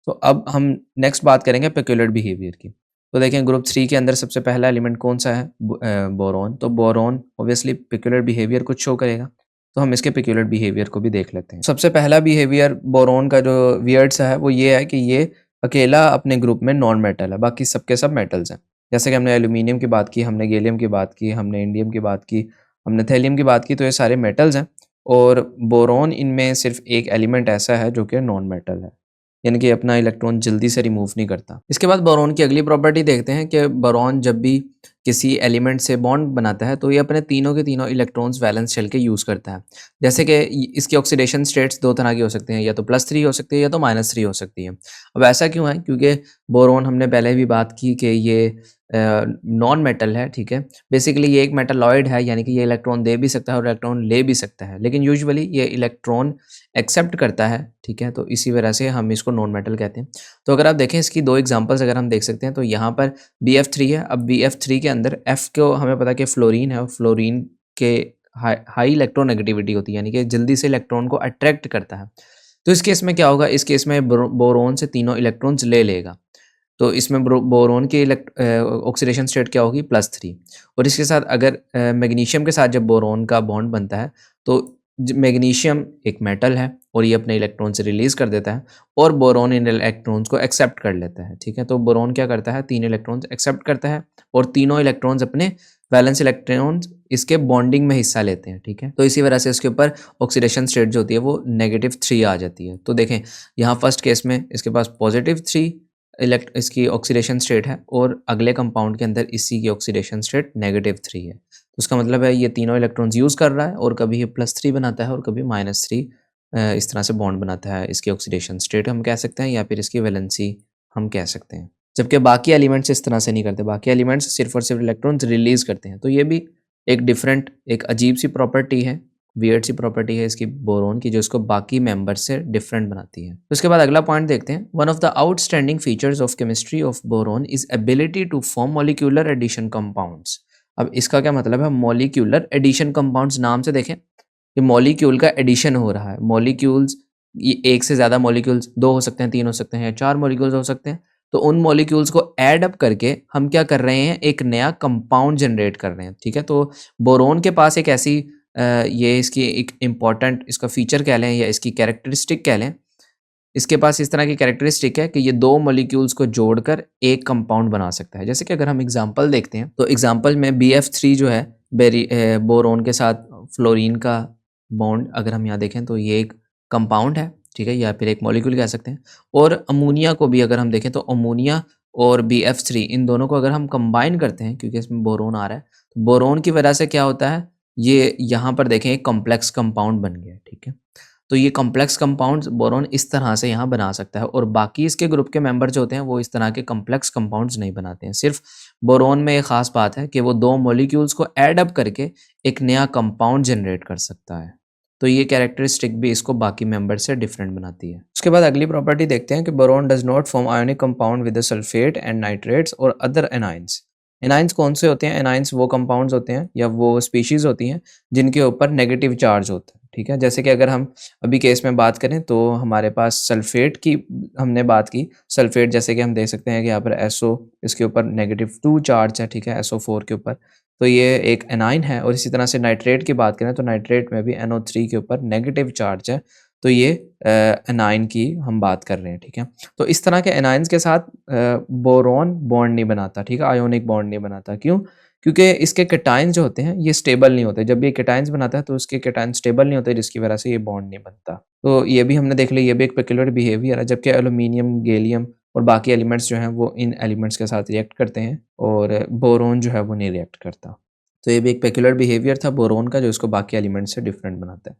तो अब हम नेक्स्ट बात करेंगे पेक्यूलियर बिहेवियर की। तो देखें ग्रुप 3 के अंदर सबसे पहला एलिमेंट कौन सा है? बोरॉन। तो बोरॉन ऑब्वियसली पेक्यूलियर बिहेवियर कुछ शो करेगा, तो हम इसके पेक्यूलियर बिहेवियर को भी देख लेते हैं। सबसे पहला बिहेवियर बोरॉन का जो वियर्ड सा है वो ये है कि ये अकेला अपने ग्रुप में नॉन मेटल है, बाकी सबके सब मेटल्स हैं। जैसे कि हमने एल्यूमिनियम की बात की, हमने गैलियम की बात की, हमने इंडियम की बात की, हमने थैलियम की बात की, तो ये सारे मेटल्स हैं और बोरॉन इनमें सिर्फ एक एलिमेंट ऐसा है जो कि नॉन मेटल है, यानी कि अपना इलेक्ट्रॉन जल्दी से रिमूव नहीं करता। इसके बाद बोरॉन की अगली प्रॉपर्टी देखते हैं कि बोरॉन जब भी किसी एलिमेंट से बॉन्ड बनाता है तो ये अपने तीनों के तीनों इलेक्ट्रॉन्स वैलेंस शेल के यूज़ करता है। जैसे कि इसकी ऑक्सीडेशन स्टेट्स दो तरह की हो सकती हैं, या तो +3 हो सकती है या तो -3 हो सकती है। अब ऐसा क्यों है? क्योंकि बोरॉन हमने पहले भी बात की कि ये नॉन मेटल है, ठीक है। बेसिकली ये एक मेटालॉइड है, यानी कि ये इलेक्ट्रॉन दे भी सकता है और इलेक्ट्रॉन ले भी सकता है, लेकिन यूजुअली ये इलेक्ट्रॉन एक्सेप्ट करता है, ठीक है। तो इसी वजह से हम इसको नॉन मेटल कहते हैं। तो अगर आप देखें इसकी दो एग्जांपल्स अगर हम देख सकते हैं, तो यहाँ पर BF3 है। अब BF3 के अंदर F को हमें पता है कि फ्लोरीन है और फ्लोरीन के हाई इलेक्ट्रोनेगेटिविटी होती है, यानी कि जल्दी से इलेक्ट्रॉन को अट्रैक्ट करता है। तो इस केस में क्या होगा? इस केस में बोरोन से तीनों इलेक्ट्रॉन्स ले लेगा। तो इसमें बोरोन की ऑक्सीडेशन स्टेट क्या होगी? +3। और इसके साथ अगर मैग्नीशियम के साथ जब बोरोन का बॉन्ड बनता है तो मैग्नीशियम एक मेटल है और ये अपने इलेक्ट्रॉन से रिलीज कर देता है और बोरोन इन इलेक्ट्रॉन्स को एक्सेप्ट कर लेता है, ठीक है। तो बोरोन क्या करता है? 3 इलेक्ट्रॉन्स एक्सेप्ट करता है और तीनों इलेक्ट्रॉन्स अपने वैलेंस इलेक्ट्रॉन्स इसके बॉन्डिंग में हिस्सा लेते हैं, ठीक है। तो इसी वजह से इसके ऊपर ऑक्सीडेशन स्टेट जो होती है वो -3 आ जाती है। तो देखें यहाँ फर्स्ट केस में इसके पास +3 इसकी ऑक्सीडेशन स्टेट है और अगले कंपाउंड के अंदर इसी की ऑक्सीडेशन स्टेट -3 है। तो उसका मतलब है ये तीनों इलेक्ट्रॉन्स यूज़ कर रहा है और कभी ये +3 बनाता है और कभी -3 इस तरह से बॉन्ड बनाता है। इसकी ऑक्सीडेशन स्टेट हम कह सकते हैं या फिर इसकी वैलेंसी हम कह सकते हैं। जबकि बाकी एलिमेंट्स इस तरह से नहीं करते, बाकी एलिमेंट्स सिर्फ और सिर्फ इलेक्ट्रॉन्स रिलीज़ करते हैं। तो ये भी एक डिफरेंट, एक अजीब सी प्रॉपर्टी है, वियर्ड सी प्रॉपर्टी है इसकी बोरोन की, जो इसको बाकी मेंबर्स से डिफरेंट बनाती है। उसके बाद अगला पॉइंट देखते हैं। One of the outstanding features of chemistry of boron is ability to form molecular addition compounds. अब इसका क्या मतलब है? मॉलिक्यूलर एडिशन कंपाउंड्स, नाम से देखें कि मॉलिक्यूल का एडिशन हो रहा है। मॉलिक्यूल्स, ये एक से ज़्यादा मॉलिक्यूल्स, 2 हो सकते हैं, 3 हो सकते हैं, 4 मॉलिक्यूल्स हो सकते हैं। तो उन मॉलिक्यूल्स को ऐड अप करके हम क्या कर रहे हैं? एक नया कंपाउंड जनरेट कर रहे हैं, ठीक है। तो बोरोन के पास एक ऐसी ये इसकी एक इम्पॉर्टेंट इसका फीचर कह लें या इसकी कैरेक्टरिस्टिक कह लें, इसके पास इस तरह की कैरेक्टरिस्टिक है कि ये 2 मॉलिक्यूल्स को जोड़कर एक कंपाउंड बना सकता है। जैसे कि अगर हम एग्जांपल देखते हैं तो एग्जांपल में BF3 जो है बोरोन के साथ फ्लोरीन का बॉन्ड अगर हम यहाँ देखें तो ये एक कंपाउंड है, ठीक है, या फिर एक मॉलिक्यूल कह सकते हैं। और अमोनिया को भी अगर हम देखें तो अमोनिया और BF3 इन दोनों को अगर हम कंबाइन करते हैं, क्योंकि इसमें बोरोन आ रहा है, तो बोरोन की वजह से क्या होता है? ये यहाँ पर देखें एक कॉम्प्लेक्स कंपाउंड बन गया, ठीक है। तो ये कॉम्प्लेक्स कंपाउंड्स बोरोन इस तरह से यहाँ बना सकता है और बाकी इसके ग्रुप के मेंबर जो होते हैं वो इस तरह के कॉम्प्लेक्स कंपाउंड्स नहीं बनाते हैं। सिर्फ बोरोन में एक खास बात है कि वो 2 मॉलिक्यूल्स को ऐड अप करके एक नया कंपाउंड जनरेट कर सकता है। तो ये कैरेक्टरिस्टिक भी इसको बाकी मेंबर से डिफरेंट बनाती है। उसके बाद अगली प्रॉपर्टी देखते हैं कि boron does not form ionic compound with sulphate and nitrates और अदर एनाइंस। एनाइंस कौन से होते हैं? एनाइंस वो कंपाउंड्स होते हैं या वो स्पीशीज होती हैं जिनके ऊपर नेगेटिव चार्ज होता है, ठीक है। जैसे कि अगर हम अभी केस में बात करें तो हमारे पास सल्फेट की हमने बात की। सल्फेट जैसे कि हम देख सकते हैं कि यहाँ पर SO इसके ऊपर -2 चार्ज है, ठीक है, SO4 के ऊपर, तो ये एक एनाइन है। और इसी तरह से नाइट्रेट की बात करें तो नाइट्रेट में भी NO3 के ऊपर नेगेटिव चार्ज है, तो ये एनाइन की हम बात कर रहे हैं, ठीक है। तो इस तरह के एनाइंस के साथ बोरोन बॉन्ड नहीं बनाता, ठीक है, आयोनिक बॉन्ड नहीं बनाता। क्यों? क्योंकि इसके कैटायंस जो होते हैं ये स्टेबल नहीं होते। जब ये कैटायंस बनाता है तो उसके कैटायंस स्टेबल नहीं होते, जिसकी वजह से ये बॉन्ड नहीं बनता। तो ये भी हमने देख लिया, ये भी एक पेक्यूलियर बिहेवियर है। जबकि एल्यूमिनियम, गैलियम और बाकी एलिमेंट्स जो हैं वो इन एलिमेंट्स के साथ रिएक्ट करते हैं और बोरोन जो है वो नहीं रिएक्ट करता। तो ये भी एक पेक्यूलियर बिहेवियर था बोरोन का, जो इसको बाकी एलिमेंट्स से डिफरेंट बनाता है।